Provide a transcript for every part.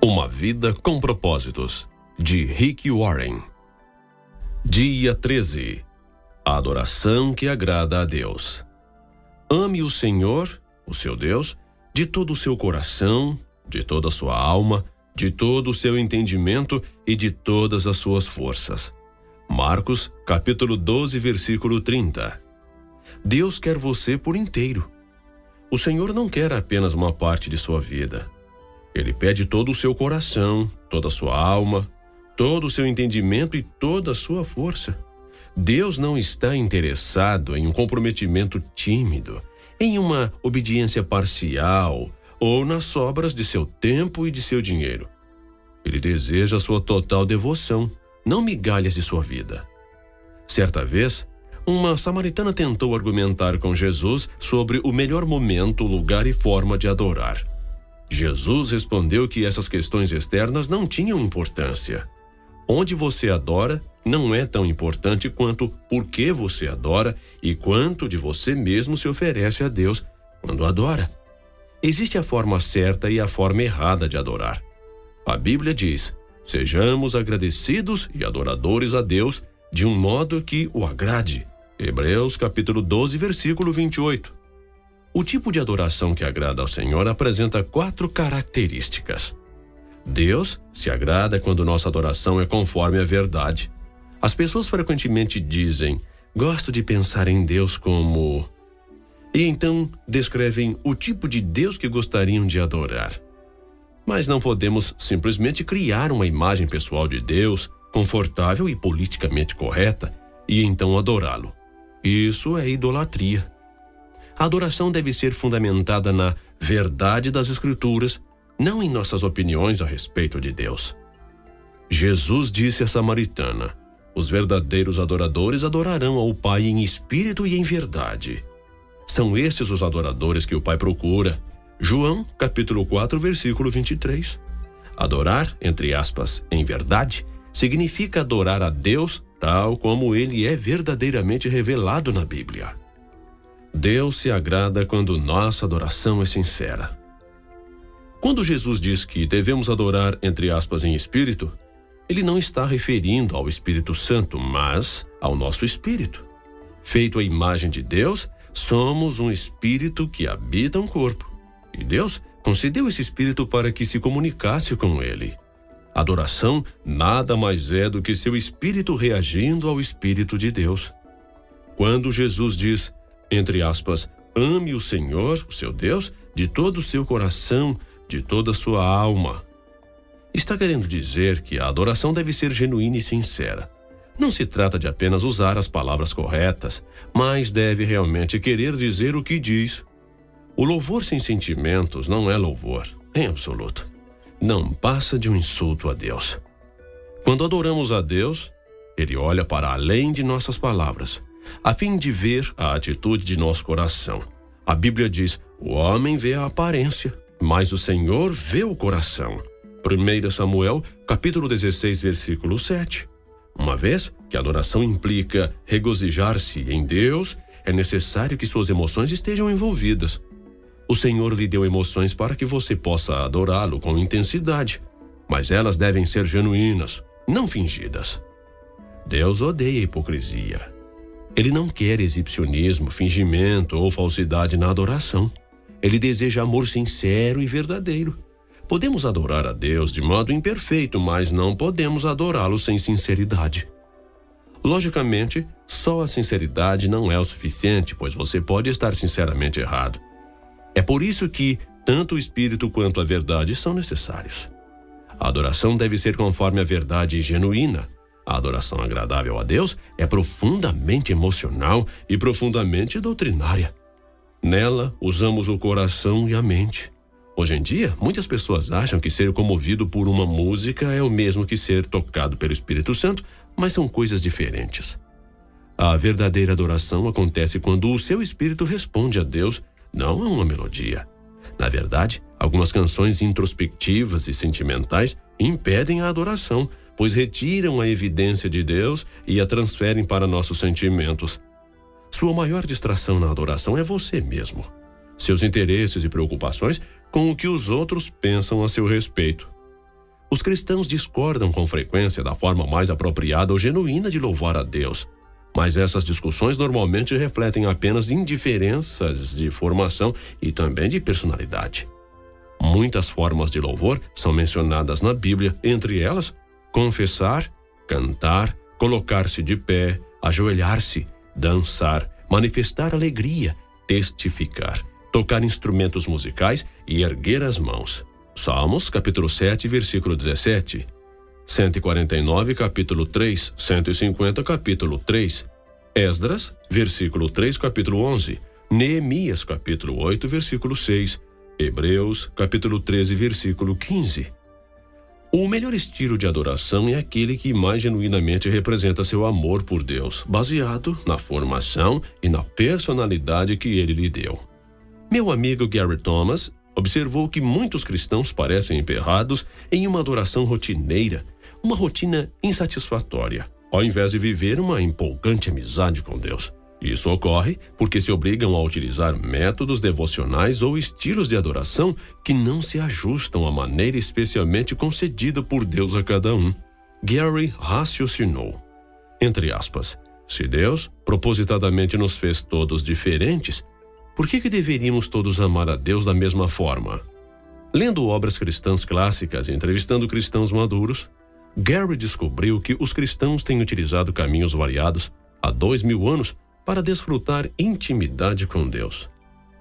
Uma vida com propósitos, de Rick Warren. Dia 13. A adoração que agrada a Deus. Ame o Senhor, o seu Deus, de todo o seu coração, de toda a sua alma, de todo o seu entendimento e de todas as suas forças. Marcos, capítulo 12, versículo 30. Deus quer você por inteiro. O Senhor não quer apenas uma parte de sua vida. Ele pede todo o seu coração, toda a sua alma, todo o seu entendimento e toda a sua força. Deus não está interessado em um comprometimento tímido, em uma obediência parcial ou nas sobras de seu tempo e de seu dinheiro. Ele deseja a sua total devoção, não migalhas de sua vida. Certa vez, uma samaritana tentou argumentar com Jesus sobre o melhor momento, lugar e forma de adorar. Jesus respondeu que essas questões externas não tinham importância. Onde você adora não é tão importante quanto por que você adora e quanto de você mesmo se oferece a Deus quando adora. Existe a forma certa e a forma errada de adorar. A Bíblia diz: sejamos agradecidos e adoradores a Deus de um modo que o agrade. Hebreus capítulo 12, versículo 28. O tipo de adoração que agrada ao Senhor apresenta 4 características. Deus se agrada quando nossa adoração é conforme a verdade. As pessoas frequentemente dizem: gosto de pensar em Deus como... E então descrevem o tipo de Deus que gostariam de adorar. Mas não podemos simplesmente criar uma imagem pessoal de Deus, confortável e politicamente correta, e então adorá-lo. Isso é idolatria. A adoração deve ser fundamentada na verdade das Escrituras, não em nossas opiniões a respeito de Deus. Jesus disse à samaritana: os verdadeiros adoradores adorarão ao Pai em espírito e em verdade. São estes os adoradores que o Pai procura. João, capítulo 4, versículo 23. Adorar, entre aspas, em verdade, significa adorar a Deus tal como Ele é verdadeiramente revelado na Bíblia. Deus se agrada quando nossa adoração é sincera. Quando Jesus diz que devemos adorar, entre aspas, em espírito, Ele não está referindo ao Espírito Santo, mas ao nosso espírito. Feito à imagem de Deus, somos um espírito que habita um corpo. E Deus concedeu esse espírito para que se comunicasse com Ele. Adoração nada mais é do que seu espírito reagindo ao Espírito de Deus. Quando Jesus diz, entre aspas, ame o Senhor, o seu Deus, de todo o seu coração, de toda a sua alma, está querendo dizer que a adoração deve ser genuína e sincera. Não se trata de apenas usar as palavras corretas, mas deve realmente querer dizer o que diz. O louvor sem sentimentos não é louvor, em absoluto. Não passa de um insulto a Deus. Quando adoramos a Deus, Ele olha para além de nossas palavras, a fim de ver a atitude de nosso coração. A Bíblia diz: o homem vê a aparência, mas o Senhor vê o coração. 1 Samuel, capítulo 16, versículo 7. Uma vez que a adoração implica regozijar-se em Deus, é necessário que suas emoções estejam envolvidas. O Senhor lhe deu emoções para que você possa adorá-lo com intensidade, mas elas devem ser genuínas, não fingidas. Deus odeia a hipocrisia. Ele não quer exibicionismo, fingimento ou falsidade na adoração. Ele deseja amor sincero e verdadeiro. Podemos adorar a Deus de modo imperfeito, mas não podemos adorá-lo sem sinceridade. Logicamente, só a sinceridade não é o suficiente, pois você pode estar sinceramente errado. É por isso que tanto o Espírito quanto a verdade são necessários. A adoração deve ser conforme a verdade genuína. A adoração agradável a Deus é profundamente emocional e profundamente doutrinária. Nela, usamos o coração e a mente. Hoje em dia, muitas pessoas acham que ser comovido por uma música é o mesmo que ser tocado pelo Espírito Santo, mas são coisas diferentes. A verdadeira adoração acontece quando o seu espírito responde a Deus, não a uma melodia. Na verdade, algumas canções introspectivas e sentimentais impedem a adoração, pois retiram a evidência de Deus e a transferem para nossos sentimentos. Sua maior distração na adoração é você mesmo. Seus interesses e preocupações com o que os outros pensam a seu respeito. Os cristãos discordam com frequência da forma mais apropriada ou genuína de louvar a Deus. Mas essas discussões normalmente refletem apenas indiferenças de formação e também de personalidade. Muitas formas de louvor são mencionadas na Bíblia, entre elas, confessar, cantar, colocar-se de pé, ajoelhar-se, dançar, manifestar alegria, testificar, tocar instrumentos musicais e erguer as mãos. Salmos, capítulo 7, versículo 17. 149, capítulo 3, 150, capítulo 3. Esdras, versículo 3, capítulo 11. Neemias, capítulo 8, versículo 6. Hebreus, capítulo 13, versículo 15. O melhor estilo de adoração é aquele que mais genuinamente representa seu amor por Deus, baseado na formação e na personalidade que ele lhe deu. Meu amigo Gary Thomas observou que muitos cristãos parecem emperrados em uma adoração rotineira, uma rotina insatisfatória, ao invés de viver uma empolgante amizade com Deus. Isso ocorre porque se obrigam a utilizar métodos devocionais ou estilos de adoração que não se ajustam à maneira especialmente concedida por Deus a cada um. Gary raciocinou, entre aspas, se Deus propositadamente nos fez todos diferentes, por que deveríamos todos amar a Deus da mesma forma? Lendo obras cristãs clássicas e entrevistando cristãos maduros, Gary descobriu que os cristãos têm utilizado caminhos variados há 2000 anos para desfrutar intimidade com Deus.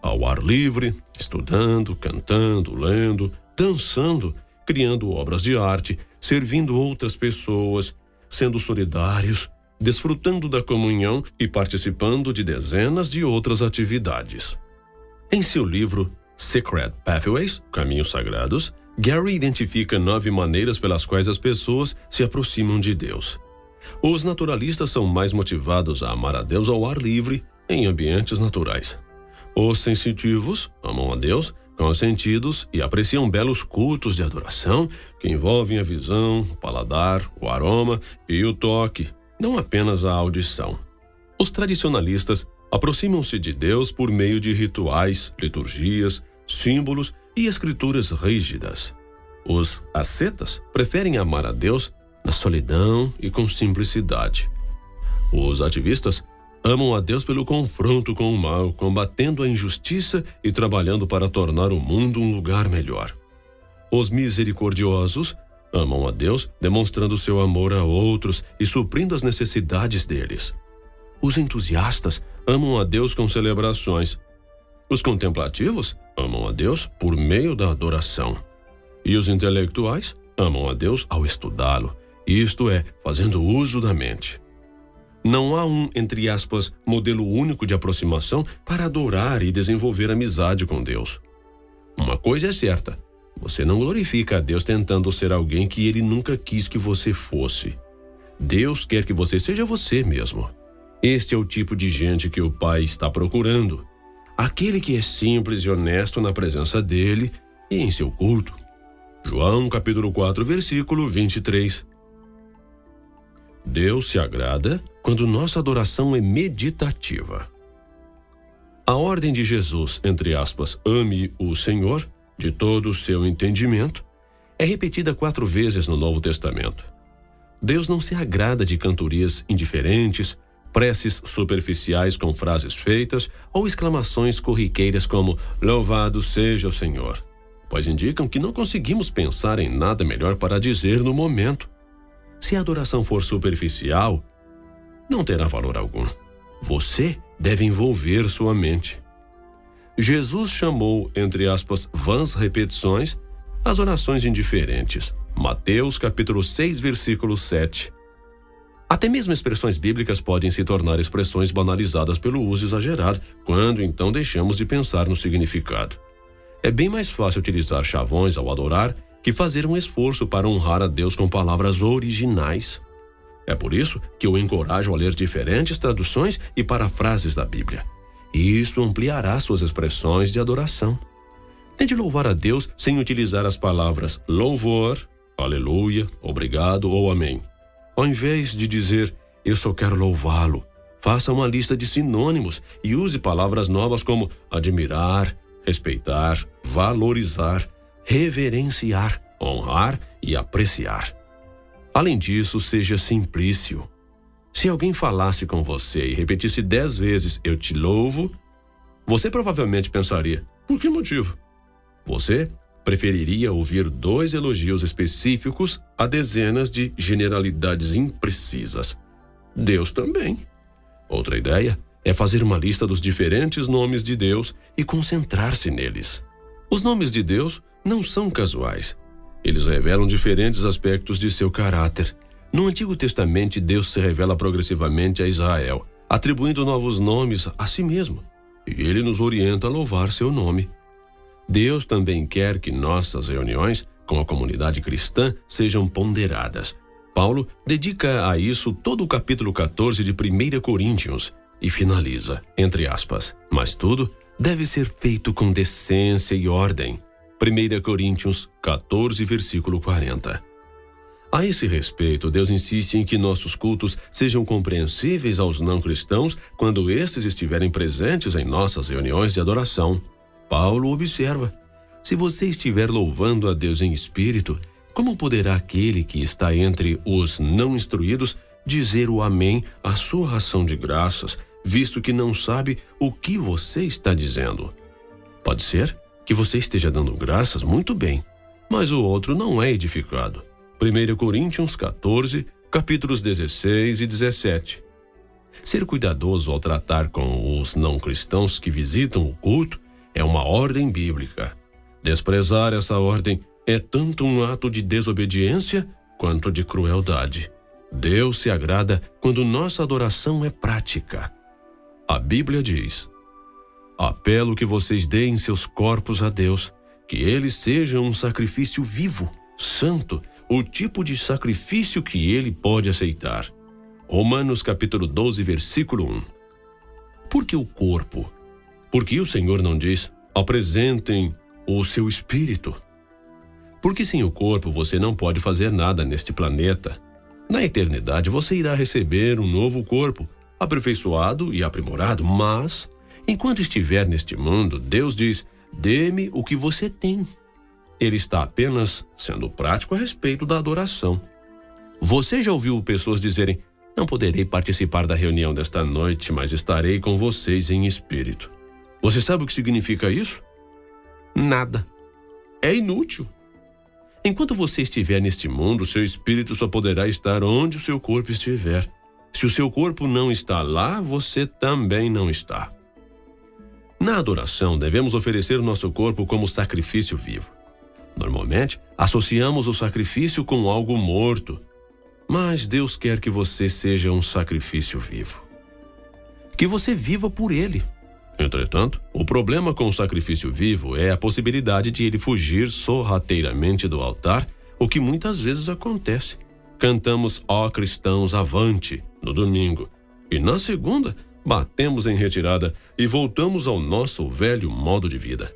Ao ar livre, estudando, cantando, lendo, dançando, criando obras de arte, servindo outras pessoas, sendo solidários, desfrutando da comunhão e participando de dezenas de outras atividades. Em seu livro Secret Pathways, Caminhos Sagrados, Gary identifica 9 maneiras pelas quais as pessoas se aproximam de Deus. Os naturalistas são mais motivados a amar a Deus ao ar livre, em ambientes naturais. Os sensitivos amam a Deus com os sentidos e apreciam belos cultos de adoração que envolvem a visão, o paladar, o aroma e o toque, não apenas a audição. Os tradicionalistas aproximam-se de Deus por meio de rituais, liturgias, símbolos e escrituras rígidas. Os ascetas preferem amar a Deus na solidão e com simplicidade. Os ativistas amam a Deus pelo confronto com o mal, combatendo a injustiça e trabalhando para tornar o mundo um lugar melhor. Os misericordiosos amam a Deus demonstrando seu amor a outros e suprindo as necessidades deles. Os entusiastas amam a Deus com celebrações. Os contemplativos amam a Deus por meio da adoração. E os intelectuais amam a Deus ao estudá-lo, isto é, fazendo uso da mente. Não há um, entre aspas, modelo único de aproximação para adorar e desenvolver amizade com Deus. Uma coisa é certa, você não glorifica a Deus tentando ser alguém que Ele nunca quis que você fosse. Deus quer que você seja você mesmo. Este é o tipo de gente que o Pai está procurando. Aquele que é simples e honesto na presença dEle e em seu culto. João capítulo 4, versículo 23. Deus se agrada quando nossa adoração é meditativa. A ordem de Jesus, entre aspas, ame o Senhor de todo o seu entendimento, é repetida 4 vezes no Novo Testamento. Deus não se agrada de cantorias indiferentes, preces superficiais com frases feitas ou exclamações corriqueiras como louvado seja o Senhor, pois indicam que não conseguimos pensar em nada melhor para dizer no momento. Se a adoração for superficial, não terá valor algum. Você deve envolver sua mente. Jesus chamou, entre aspas, vãs repetições, as orações indiferentes. Mateus capítulo 6, versículo 7. Até mesmo expressões bíblicas podem se tornar expressões banalizadas pelo uso exagerado, quando então deixamos de pensar no significado. É bem mais fácil utilizar chavões ao adorar que fazer um esforço para honrar a Deus com palavras originais. É por isso que eu encorajo a ler diferentes traduções e parafrases da Bíblia. Isso ampliará suas expressões de adoração. Tente louvar a Deus sem utilizar as palavras louvor, aleluia, obrigado ou amém. Ao invés de dizer, eu só quero louvá-lo, faça uma lista de sinônimos e use palavras novas como admirar, respeitar, valorizar, reverenciar, honrar e apreciar. Além disso, seja simplício. Se alguém falasse com você e repetisse 10 vezes "eu te louvo", você provavelmente pensaria: por que motivo? Você preferiria ouvir 2 elogios específicos a dezenas de generalidades imprecisas. Deus também. Outra ideia é fazer uma lista dos diferentes nomes de Deus e concentrar-se neles. Os nomes de Deus não são casuais. Eles revelam diferentes aspectos de seu caráter. No Antigo Testamento, Deus se revela progressivamente a Israel, atribuindo novos nomes a si mesmo. E ele nos orienta a louvar seu nome. Deus também quer que nossas reuniões com a comunidade cristã sejam ponderadas. Paulo dedica a isso todo o capítulo 14 de 1 Coríntios e finaliza, entre aspas, "mas tudo deve ser feito com decência e ordem." 1 Coríntios 14, versículo 40. A esse respeito, Deus insiste em que nossos cultos sejam compreensíveis aos não cristãos quando estes estiverem presentes em nossas reuniões de adoração. Paulo observa: se você estiver louvando a Deus em espírito, como poderá aquele que está entre os não instruídos dizer o amém à sua ação de graças, visto que não sabe o que você está dizendo? Pode ser que você esteja dando graças muito bem, mas o outro não é edificado. 1 Coríntios 14, capítulos 16 e 17. Ser cuidadoso ao tratar com os não cristãos que visitam o culto é uma ordem bíblica. Desprezar essa ordem é tanto um ato de desobediência quanto de crueldade. Deus se agrada quando nossa adoração é prática. A Bíblia diz: "Apelo que vocês deem seus corpos a Deus, que eles sejam um sacrifício vivo, santo, o tipo de sacrifício que ele pode aceitar." Romanos capítulo 12, versículo 1. Por que o corpo? Porque o Senhor não diz: "apresentem o seu espírito"? Porque sem o corpo você não pode fazer nada neste planeta. Na eternidade você irá receber um novo corpo, aperfeiçoado e aprimorado, mas, enquanto estiver neste mundo, Deus diz: "dê-me o que você tem." Ele está apenas sendo prático a respeito da adoração. Você já ouviu pessoas dizerem: "não poderei participar da reunião desta noite, mas estarei com vocês em espírito"? Você sabe o que significa isso? Nada. É inútil. Enquanto você estiver neste mundo, seu espírito só poderá estar onde o seu corpo estiver. Se o seu corpo não está lá, você também não está. Na adoração, devemos oferecer nosso corpo como sacrifício vivo. Normalmente, associamos o sacrifício com algo morto, mas Deus quer que você seja um sacrifício vivo. Que você viva por Ele. Entretanto, o problema com o sacrifício vivo é a possibilidade de ele fugir sorrateiramente do altar, o que muitas vezes acontece. Cantamos "Ó cristãos, avante" no domingo, e na segunda, batemos em retirada e voltamos ao nosso velho modo de vida.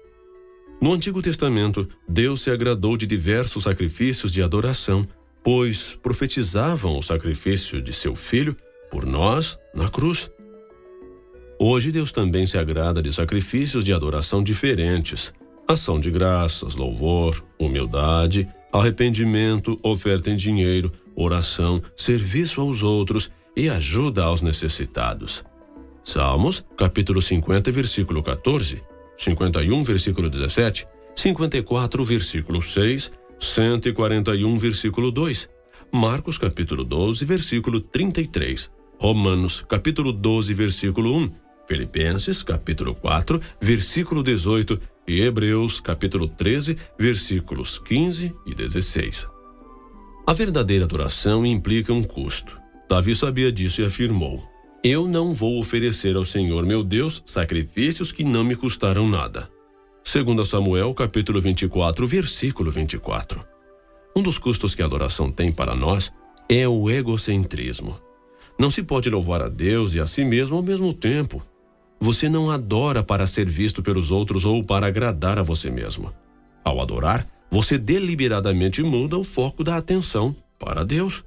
No Antigo Testamento, Deus se agradou de diversos sacrifícios de adoração, pois profetizavam o sacrifício de seu Filho por nós na cruz. Hoje Deus também se agrada de sacrifícios de adoração diferentes: ação de graças, louvor, humildade, arrependimento, oferta em dinheiro, oração, serviço aos outros e ajuda aos necessitados. Salmos, capítulo 50, versículo 14, 51, versículo 17, 54, versículo 6, 141, versículo 2, Marcos, capítulo 12, versículo 33, Romanos, capítulo 12, versículo 1, Filipenses, capítulo 4, versículo 18 e Hebreus, capítulo 13, versículos 15 e 16. A verdadeira adoração implica um custo. Davi sabia disso e afirmou: "Eu não vou oferecer ao Senhor meu Deus sacrifícios que não me custaram nada." 2 Samuel, capítulo 24, versículo 24. Um dos custos que a adoração tem para nós é o egocentrismo. Não se pode louvar a Deus e a si mesmo ao mesmo tempo. Você não adora para ser visto pelos outros ou para agradar a você mesmo. Ao adorar, você deliberadamente muda o foco da atenção para Deus.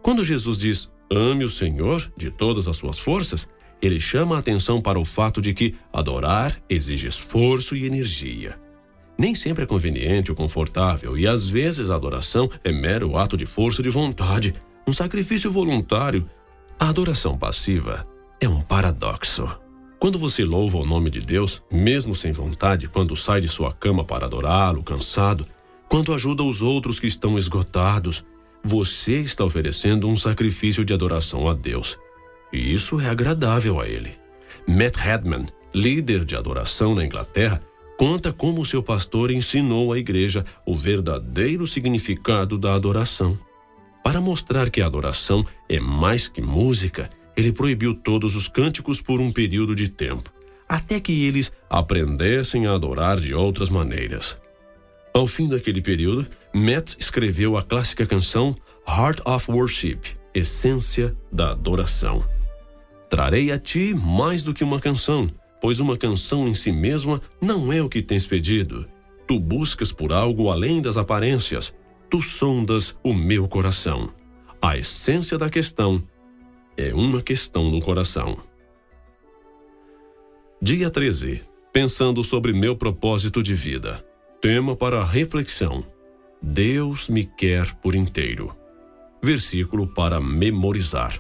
Quando Jesus diz "ame o Senhor de todas as suas forças", ele chama a atenção para o fato de que adorar exige esforço e energia. nem sempre é conveniente ou confortável, e às vezes a adoração é mero ato de força de vontade, um sacrifício voluntário. A adoração passiva é um paradoxo. Quando você louva o nome de Deus, mesmo sem vontade, quando sai de sua cama para adorá-lo, cansado, quando ajuda os outros que estão esgotados, você está oferecendo um sacrifício de adoração a Deus. E isso é agradável a Ele. Matt Redman, líder de adoração na Inglaterra, conta como seu pastor ensinou à igreja o verdadeiro significado da adoração. Para mostrar que a adoração é mais que música, ele proibiu todos os cânticos por um período de tempo, até que eles aprendessem a adorar de outras maneiras. Ao fim daquele período, Matt escreveu a clássica canção Heart of Worship, Essência da Adoração. Trarei a ti mais do que uma canção, pois uma canção em si mesma não é o que tens pedido. Tu buscas por algo além das aparências. Tu sondas o meu coração. A essência da questão é uma questão no coração. Dia 13. Pensando sobre meu propósito de vida. Tema para a reflexão. Deus me quer por inteiro. Versículo para memorizar.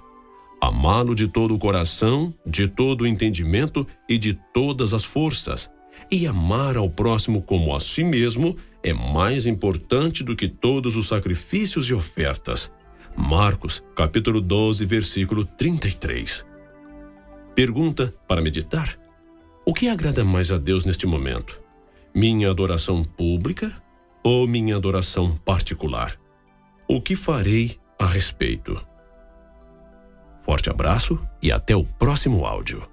Amá-lo de todo o coração, de todo o entendimento e de todas as forças. E amar ao próximo como a si mesmo é mais importante do que todos os sacrifícios e ofertas. Marcos, capítulo 12, versículo 33. Pergunta para meditar. O que agrada mais a Deus neste momento? Minha adoração pública ou minha adoração particular? O que farei a respeito? Forte abraço e até o próximo áudio.